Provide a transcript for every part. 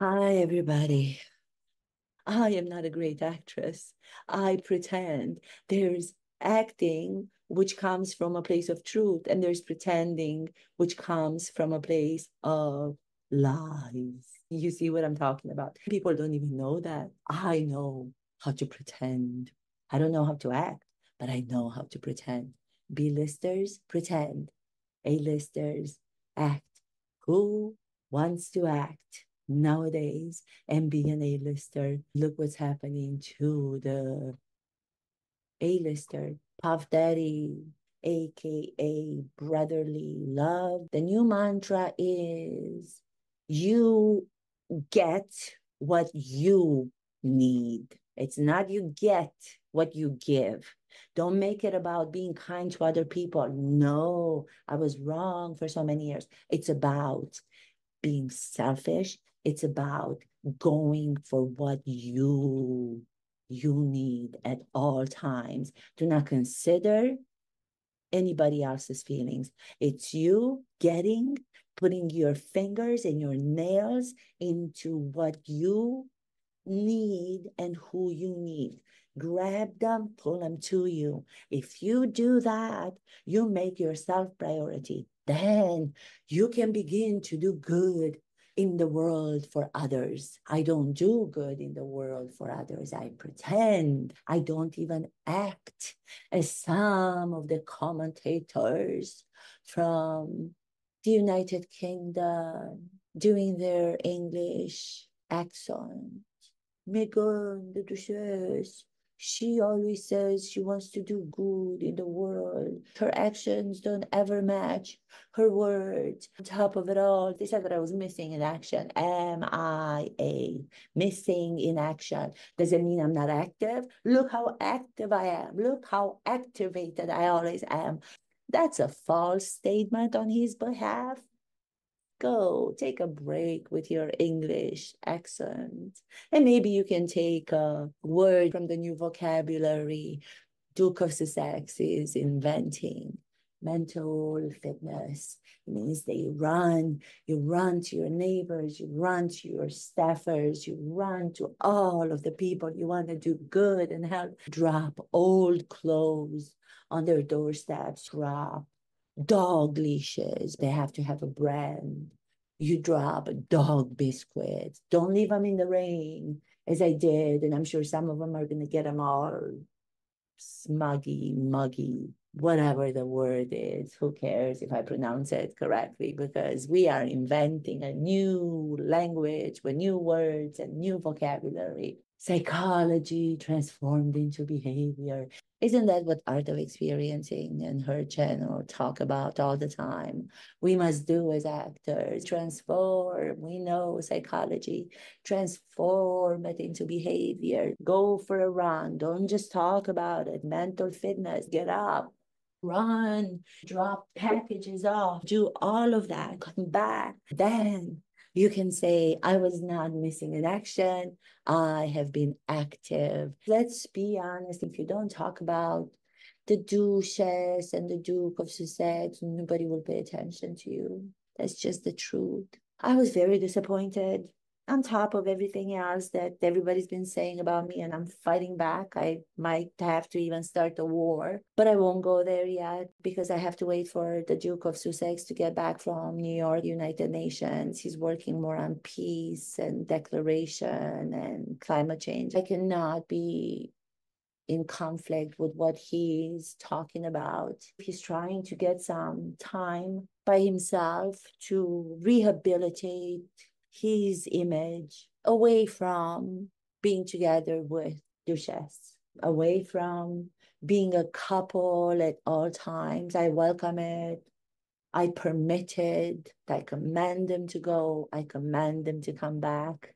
Hi, everybody. I am not a great actress. I pretend. There's acting, which comes from a place of truth, and there's pretending, which comes from a place of lies. You see what I'm talking about? People don't even know that. I know how to pretend. I don't know how to act, but I know how to pretend. B-listers pretend. A-listers act. Who wants to act nowadays and be an A-lister? Look what's happening to the A-lister. Puff Daddy, aka brotherly love. The new mantra is you get what you need. It's not you get what you give. Don't make it about being kind to other people. No, I was wrong for so many years. It's about being selfish. It's about going for what you need at all times. Do not consider anybody else's feelings. It's you putting your fingers and your nails into what you need and who you need. Grab them, pull them to you. If you do that, you make yourself priority. Then you can begin to do good in the world for others. I don't do good in the world for others. I pretend. I don't even act as some of the commentators from the United Kingdom doing their English accent. Meghan, the Duchesse, she always says she wants to do good in the world. Her actions don't ever match her words. On top of it all, they said that I was missing in action. MIA, missing in action. Does it mean I'm not active? Look how active I am. Look how activated I always am. That's a false statement on his behalf. Go take a break with your English accent. And maybe you can take a word from the new vocabulary Duke of Sussex is inventing. Mental fitness. It means that you run to your neighbors, you run to your staffers, you run to all of the people you want to do good and help. Drop old clothes on their doorsteps, drop dog leashes. They have to have a brand. You drop dog biscuits. Don't leave them in the rain, as I did. And I'm sure some of them are going to get them all smuggy, muggy, whatever the word is. Who cares if I pronounce it correctly? Because we are inventing a new language with new words and new vocabulary. Psychology transformed into behavior. Isn't that what Art of Experiencing and her channel talk about all the time? We must do as actors, transform. We know psychology, transform it into behavior. Go for a run. Don't just talk about it. Mental fitness, get up, run, drop packages off, do all of that, come back. Then you can say, I was not missing in action. I have been active. Let's be honest, if you don't talk about the Duchesse and the Duke of Sussex, nobody will pay attention to you. That's just the truth. I was very disappointed on top of everything else that everybody's been saying about me, and I'm fighting back. I might have to even start a war, but I won't go there yet because I have to wait for the Duke of Sussex to get back from New York, United Nations. He's working more on peace and declaration and climate change. I cannot be in conflict with what he's talking about. He's trying to get some time by himself to rehabilitate his image away from being together with Duchesse, away from being a couple at all times. I welcome it. I permit it. I command them to go. I command them to come back.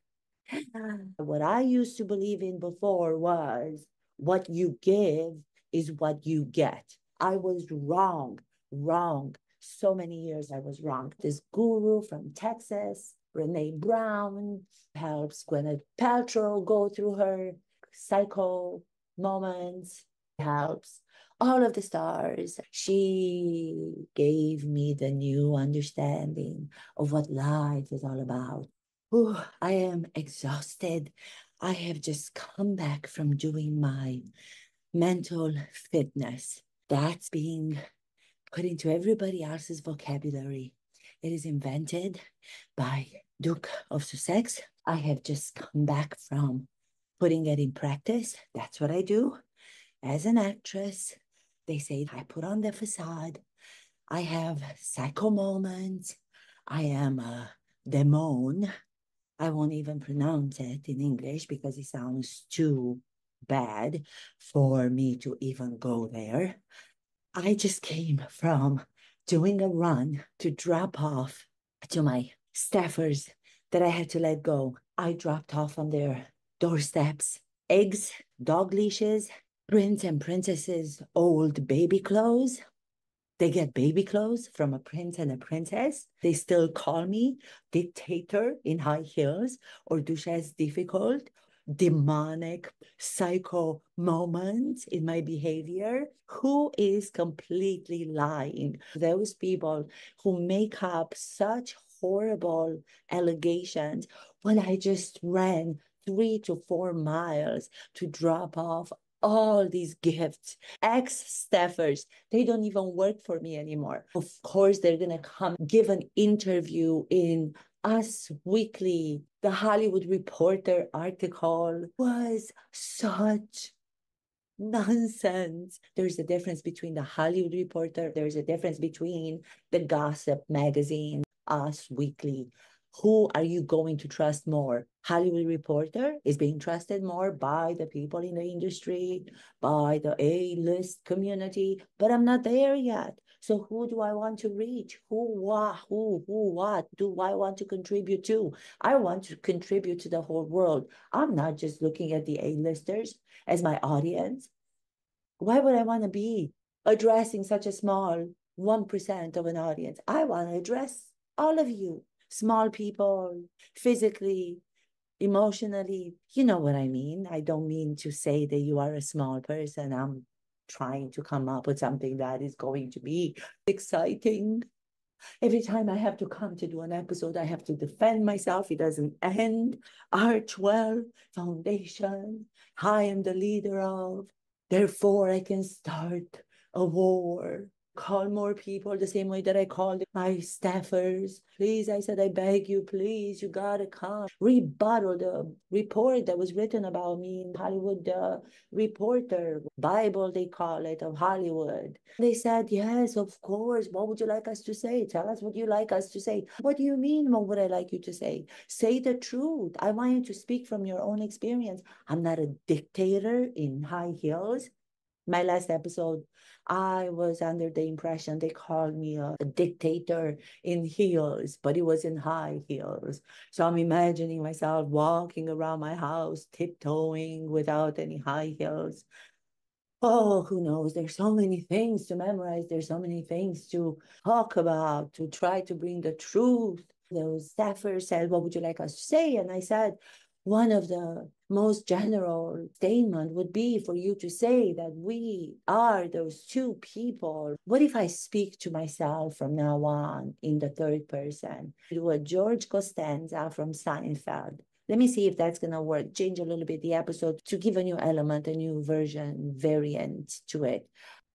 What I used to believe in before was what you give is what you get. I was wrong, wrong. So many years I was wrong. This guru from Texas, Brene Brown, helps Gwyneth Paltrow go through her psycho moments, helps all of the stars. She gave me the new understanding of what life is all about. Ooh, I am exhausted. I have just come back from doing my mental fitness. That's being put into everybody else's vocabulary. It is invented by Duke of Sussex. I have just come back from putting it in practice. That's what I do as an actress. They say I put on the facade. I have psycho moments. I am a demon. I won't even pronounce it in English because it sounds too bad for me to even go there. I just came from doing a run to drop off to my staffers that I had to let go. I dropped off on their doorsteps eggs, dog leashes, prince and princesses' old baby clothes. They get baby clothes from a prince and a princess. They still call me dictator in high heels or Duchesse difficult, demonic, psycho moments in my behavior. Who is completely lying? Those people who make up such horrible allegations when I just ran 3 to 4 miles to drop off all these gifts. Ex-staffers, they don't even work for me anymore. Of course, they're going to come give an interview in Us Weekly. The Hollywood Reporter article was such nonsense. There's a difference between the Hollywood Reporter, there's a difference between the gossip magazine, Us Weekly. Who are you going to trust more? Hollywood Reporter is being trusted more by the people in the industry, by the A-list community, but I'm not there yet. So who do I want to reach? What do I want to contribute to? I want to contribute to the whole world. I'm not just looking at the A-listers as my audience. Why would I want to be addressing such a small 1% of an audience? I want to address all of you, small people, physically, emotionally. You know what I mean? I don't mean to say that you are a small person. I'm trying to come up with something that is going to be exciting. Every time I have to come to do an episode, I have to defend myself. It doesn't end. Archwell Foundation, I am the leader of. Therefore, I can start a war, call more people the same way that I called my staffers. Please, I said, I beg you, please, you gotta come. Rebuttal the report that was written about me in Hollywood Reporter, Bible, they call it, of Hollywood. They said, yes, of course. What would you like us to say? Tell us what you like us to say. What do you mean, what would I like you to say? Say the truth. I want you to speak from your own experience. I'm not a dictator in high heels. My last episode, I was under the impression they called me a dictator in heels, but it was in high heels. So I'm imagining myself walking around my house, tiptoeing without any high heels. Oh, who knows? There's so many things to memorize. There's so many things to talk about, to try to bring the truth. Those staffers said, what would you like us to say? And I said, one of the most general statement would be for you to say that we are those two people. What if I speak to myself from now on in the third person? Do a George Costanza from Seinfeld. Let me see if that's going to work. Change a little bit the episode to give a new element, a new version, variant to it.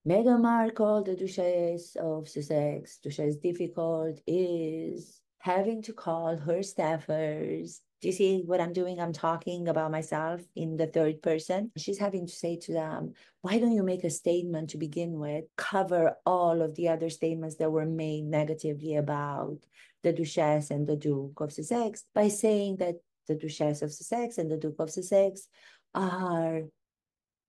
Meghan Markle, the Duchesse of Sussex, Duchesse difficult, is having to call her staffers. Do you see what I'm doing? I'm talking about myself in the third person. She's having to say to them, why don't you make a statement to begin with, cover all of the other statements that were made negatively about the Duchesse and the Duke of Sussex by saying that the Duchesse of Sussex and the Duke of Sussex are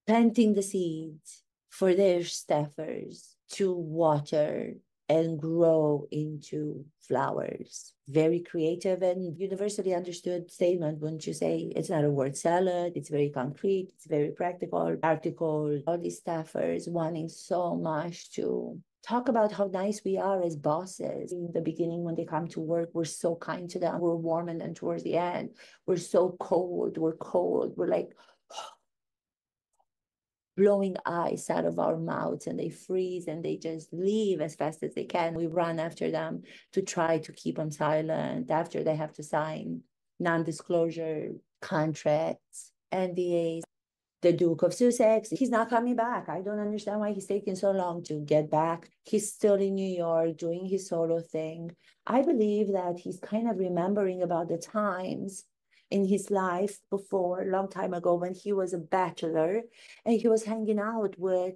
planting the seeds for their staffers to water and grow into flowers. Very creative and universally understood statement, wouldn't you say? It's not a word salad, it's very concrete, it's very practical. Article, all these staffers wanting so much to talk about how nice we are as bosses. In the beginning, when they come to work, we're so kind to them, we're warm, and then towards the end, we're so cold, we're like, blowing ice out of our mouths, and they freeze and they just leave as fast as they can. We run after them to try to keep them silent after they have to sign non-disclosure contracts, NDAs. The Duke of Sussex, he's not coming back. I don't understand why he's taking so long to get back. He's still in New York doing his solo thing. I believe that he's kind of remembering about the times in his life before, a long time ago, when he was a bachelor and he was hanging out with,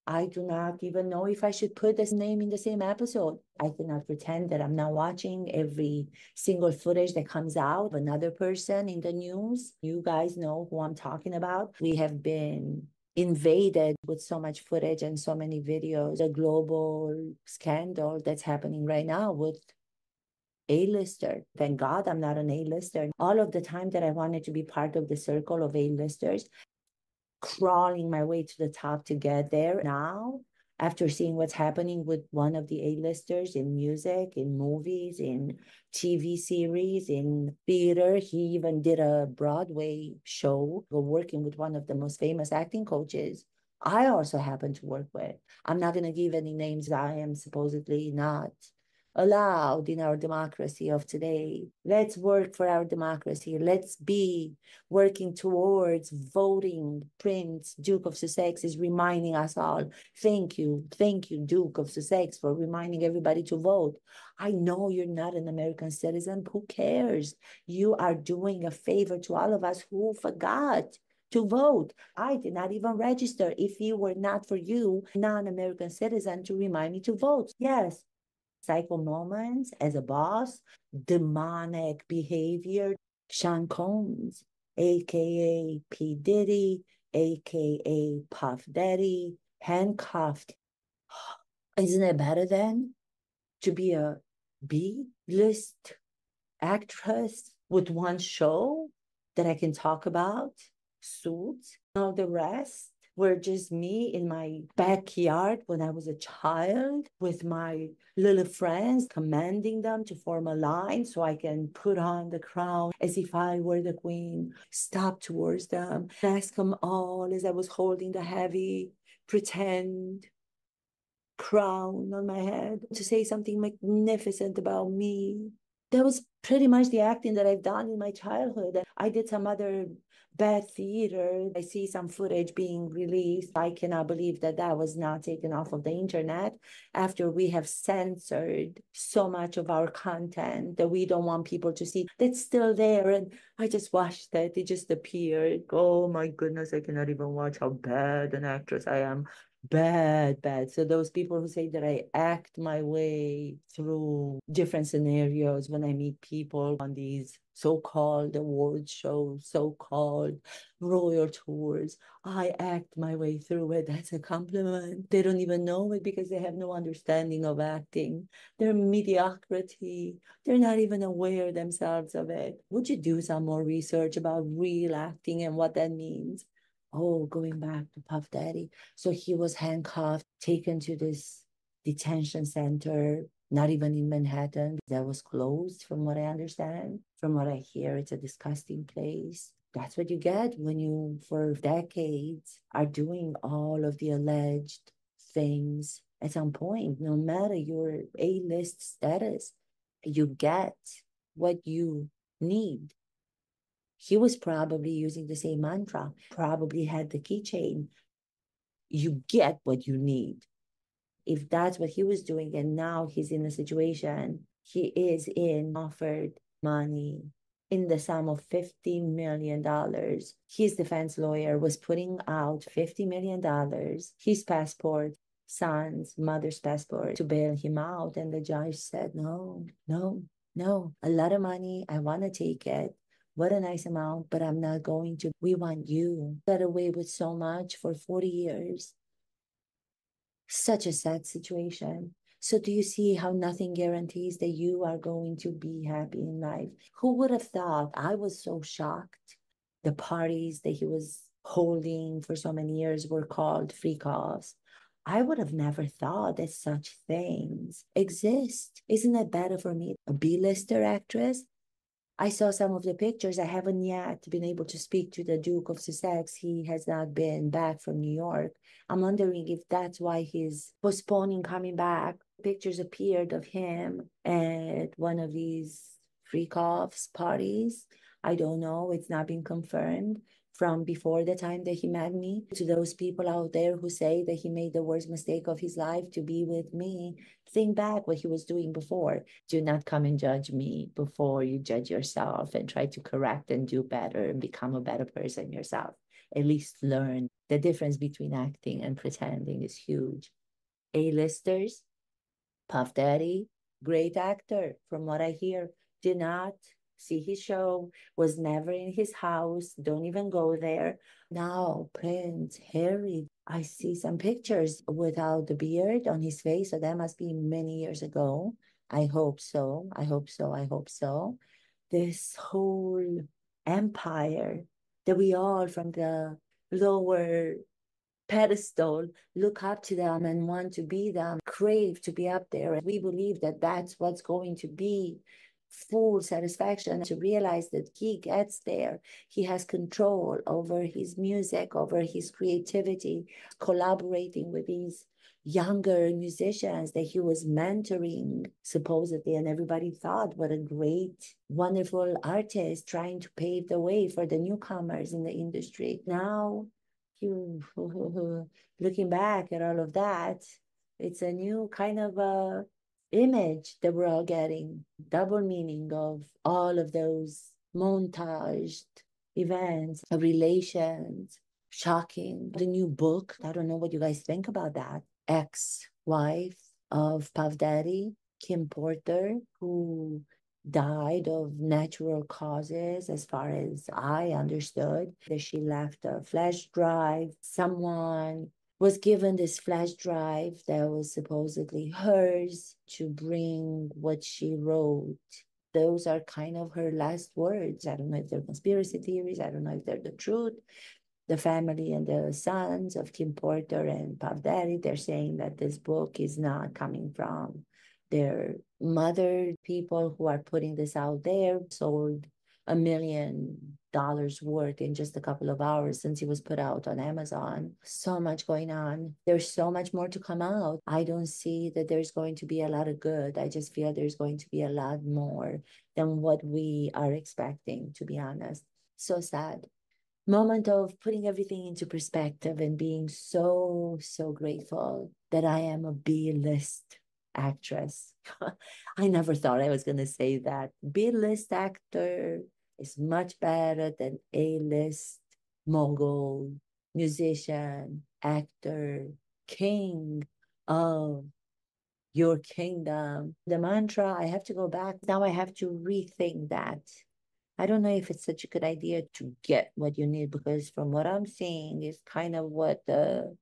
I do not even know if I should put this name in the same episode. I cannot pretend that I'm not watching every single footage that comes out of another person in the news. You guys know who I'm talking about. We have been invaded with so much footage and so many videos. The global scandal that's happening right now with A-lister. Thank God I'm not an A-lister. All of the time that I wanted to be part of the circle of A-listers, crawling my way to the top to get there. Now, after seeing what's happening with one of the A-listers in music, in movies, in TV series, in theater, he even did a Broadway show working with one of the most famous acting coaches I also happen to work with. I'm not going to give any names. I am supposedly not allowed in our democracy of today. Let's work for our democracy. Let's be working towards voting. Prince Duke of Sussex is reminding us all, thank you, Duke of Sussex, for reminding everybody to vote. I know you're not an American citizen. Who cares? You are doing a favor to all of us who forgot to vote. I did not even register if it were not for you, non-American citizen, to remind me to vote. Yes, psycho moments as a boss, demonic behavior. Sean Combs, aka P. Diddy, aka Puff Daddy, handcuffed. Isn't it better then to be a B-list actress with one show that I can talk about? Suits, all the rest were just me in my backyard when I was a child with my little friends, commanding them to form a line so I can put on the crown as if I were the queen, stop towards them, ask them all as I was holding the heavy pretend crown on my head to say something magnificent about me. That was pretty much the acting that I've done in my childhood. I did some other bad theater. I see some footage being released. I cannot believe that that was not taken off of the internet after we have censored so much of our content that we don't want people to see. That's still there. And I just watched it. It just appeared. Oh my goodness, I cannot even watch how bad an actress I am. Bad, bad. So those people who say that I act my way through different scenarios when I meet people on these so-called award shows, so-called royal tours, I act my way through it. That's a compliment. They don't even know it because they have no understanding of acting. They're mediocrity. They're not even aware themselves of it. Would you do some more research about real acting and what that means? Oh, going back to Puff Daddy. So he was handcuffed, taken to this detention center, not even in Manhattan. That was closed, from what I understand. From what I hear, it's a disgusting place. That's what you get when you, for decades, are doing all of the alleged things. At some point, no matter your A-list status, you get what you need. He was probably using the same mantra, probably had the keychain. You get what you need. If that's what he was doing, and now he's in a situation, he is in offered money in the sum of $50 million. His defense lawyer was putting out $50 million, his passport, son's mother's passport, to bail him out. And the judge said, no, no, no, a lot of money. I want to take it. What a nice amount, but I'm not going to. We want you. Got away with so much for 40 years. Such a sad situation. So do you see how nothing guarantees that you are going to be happy in life? Who would have thought? I was so shocked. The parties that he was holding for so many years were called freak-offs. I would have never thought that such things exist. Isn't it better for me, a B-lister actress? I saw some of the pictures. I haven't yet been able to speak to the Duke of Sussex. He has not been back from New York. I'm wondering if that's why he's postponing coming back. Pictures appeared of him at one of these freak-offs parties. I don't know. It's not been confirmed from before the time that he met me. To those people out there who say that he made the worst mistake of his life to be with me, think back what he was doing before. Do not come and judge me before you judge yourself and try to correct and do better and become a better person yourself. At least learn the difference between acting and pretending is huge. A-listers, Puff Daddy, great actor, from what I hear. Did not see his show, was never in his house, don't even go there. Now, Prince, Harry, I see some pictures without the beard on his face, so that must be many years ago. I hope so. I hope so. I hope so. This whole empire that we all from the lower pedestal, look up to them and want to be them, crave to be up there. And we believe that that's what's going to be full satisfaction to realize that he gets there. He has control over his music, over his creativity, collaborating with these younger musicians that he was mentoring supposedly, and everybody thought what a great wonderful artist trying to pave the way for the newcomers in the industry. Now you looking back at all of that, it's a new kind of image that we're all getting. Double meaning of all of those montaged events of relations. Shocking. The new book. I don't know what you guys think about that. Ex-wife of Puff Daddy, Kim Porter, who died of natural causes, as far as I understood, that she left a flash drive. Someone was given this flash drive that was supposedly hers to bring what she wrote. Those are kind of her last words. I don't know if they're conspiracy theories. I don't know if they're the truth. The family and the sons of Kim Porter and Puff Daddy, they're saying that this book is not coming from their mother. People who are putting this out there sold $1 million worth in just a couple of hours since it was put out on Amazon. So much going on. There's so much more to come out. I don't see that there's going to be a lot of good. I just feel there's going to be a lot more than what we are expecting, to be honest. So sad moment of putting everything into perspective and being so, so grateful that I am a B-list actress. I never thought I was going to say that. B-list actor is much better than A-list mogul, musician, actor, king of your kingdom. The mantra, I have to go back. Now I have to rethink that. I don't know if it's such a good idea to get what you need, because from what I'm seeing is kind of what the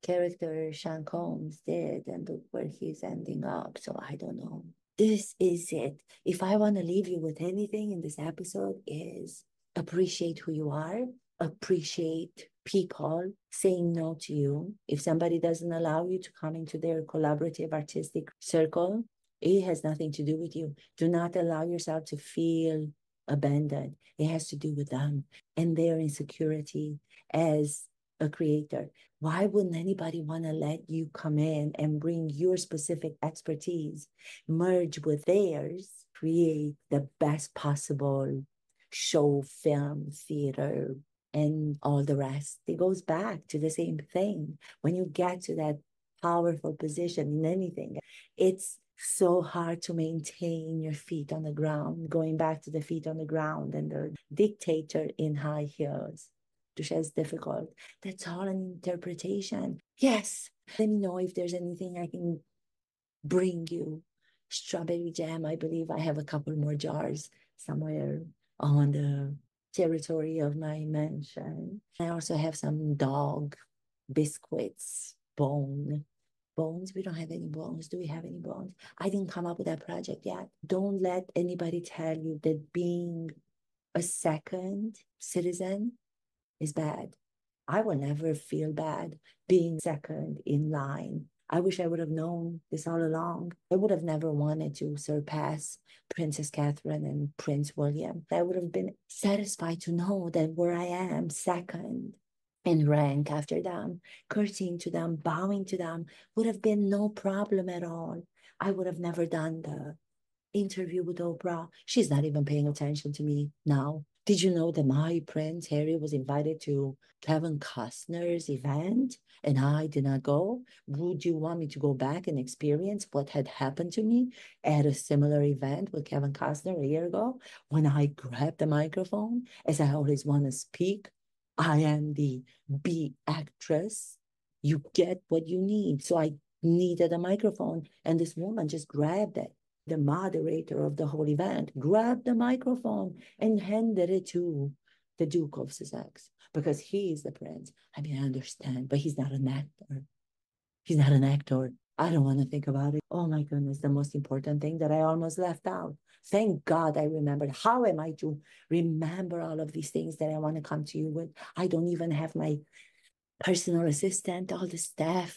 character Sean Combs did, and look where he's ending up. So I don't know. This is it. If I want to leave you with anything in this episode is appreciate who you are, appreciate people saying no to you. If somebody doesn't allow you to come into their collaborative artistic circle, it has nothing to do with you. Do not allow yourself to feel abandoned. It has to do with them and their insecurity as a creator. Why wouldn't anybody want to let you come in and bring your specific expertise, merge with theirs, create the best possible show, film, theater, and all the rest? It goes back to the same thing. When you get to that powerful position in anything, it's so hard to maintain your feet on the ground, going back to the feet on the ground and the dictator in high heels. Duchesse difficult. That's all an interpretation. Yes. Let me know if there's anything I can bring you. Strawberry jam, I believe I have a couple more jars somewhere on the territory of my mansion. I also have some dog biscuits, bones. We don't have any bones. Do we have any bones? I didn't come up with that project yet. Don't let anybody tell you that being a second citizen is bad. I will never feel bad being second in line. I wish I would have known this all along. I would have never wanted to surpass Princess Catherine and Prince William. I would have been satisfied to know that where I am, second in rank after them, curtsying to them, bowing to them, would have been no problem at all. I would have never done the interview with Oprah. She's not even paying attention to me now. Did you know that my Prince Harry was invited to Kevin Costner's event and I did not go? Would you want me to go back and experience what had happened to me at a similar event with Kevin Costner a year ago when I grabbed the microphone as I always want to speak? I am the B actress. You get what you need. So I needed a microphone, and this woman just grabbed it. The moderator of the whole event grabbed the microphone and handed it to the Duke of Sussex because he is the prince. I mean, I understand, but he's not an actor. He's not an actor. I don't want to think about it. Oh my goodness, the most important thing that I almost left out. Thank God I remembered. How am I to remember all of these things that I want to come to you with? I don't even have my personal assistant. All the staff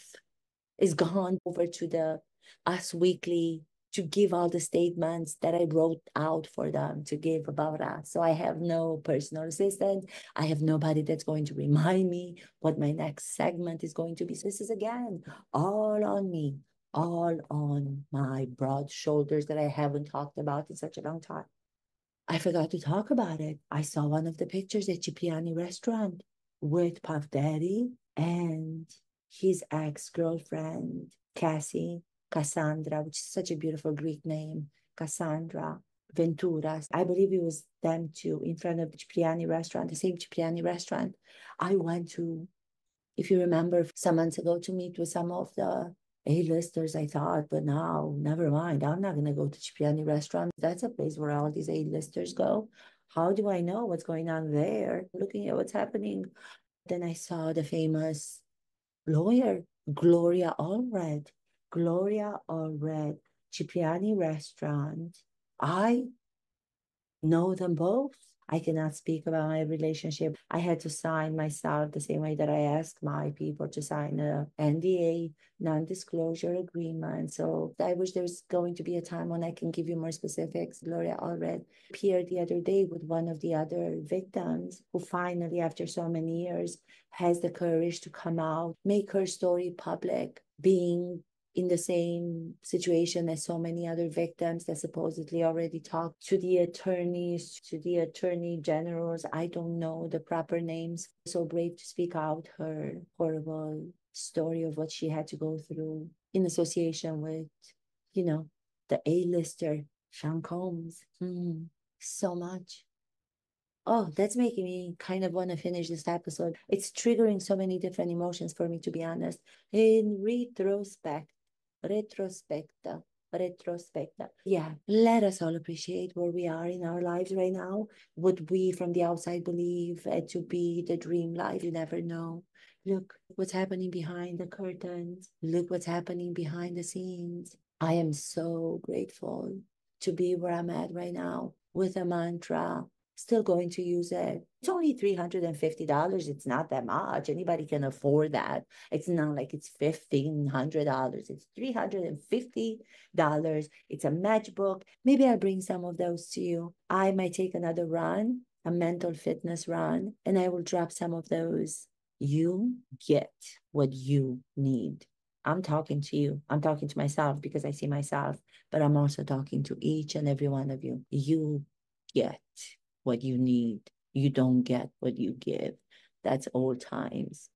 is gone over to the Us Weekly to give all the statements that I wrote out for them to give about us. So I have no personal assistant. I have nobody that's going to remind me what my next segment is going to be. So this is again all on me, all on my broad shoulders that I haven't talked about in such a long time. I forgot to talk about it. I saw one of the pictures at Cipriani restaurant with Puff Daddy and his ex-girlfriend, Cassie, Cassandra, which is such a beautiful Greek name, Cassandra Venturas. I believe it was them two in front of the Cipriani restaurant, the same Cipriani restaurant I went to, if you remember, some months ago to meet with some of the A-listers, I thought, but now, never mind. I'm not going to go to Cipriani restaurant. That's a place where all these A-listers go. How do I know what's going on there? Looking at what's happening. Then I saw the famous lawyer, Gloria Allred. Gloria Allred, Cipriani restaurant. I know them both. I cannot speak about my relationship. I had to sign myself the same way that I asked my people to sign a NDA, non-disclosure agreement. So I wish there was going to be a time when I can give you more specifics. Gloria Allred appeared the other day with one of the other victims who finally, after so many years, has the courage to come out, make her story public, being in the same situation as so many other victims that supposedly already talked to the attorneys, to the attorney generals. I don't know the proper names. So brave to speak out her horrible story of what she had to go through in association with, you know, the A-lister, Sean Combs. So much. Oh, that's making me kind of want to finish this episode. It's triggering so many different emotions for me, to be honest. In retrospecta, retrospecta. Yeah, let us all appreciate where we are in our lives right now. What we from the outside believe to be the dream life. You never know. Look what's happening behind the curtains. Look what's happening behind the scenes. I am so grateful to be where I'm at right now with a mantra. Still going to use it. It's only $350. It's not that much. Anybody can afford that. It's not like it's $1,500. It's $350. It's a matchbook. Maybe I'll bring some of those to you. I might take another run, a mental fitness run, and I will drop some of those. You get what you need. I'm talking to you. I'm talking to myself because I see myself, but I'm also talking to each and every one of you. You get what you need. You don't get what you give. That's old times.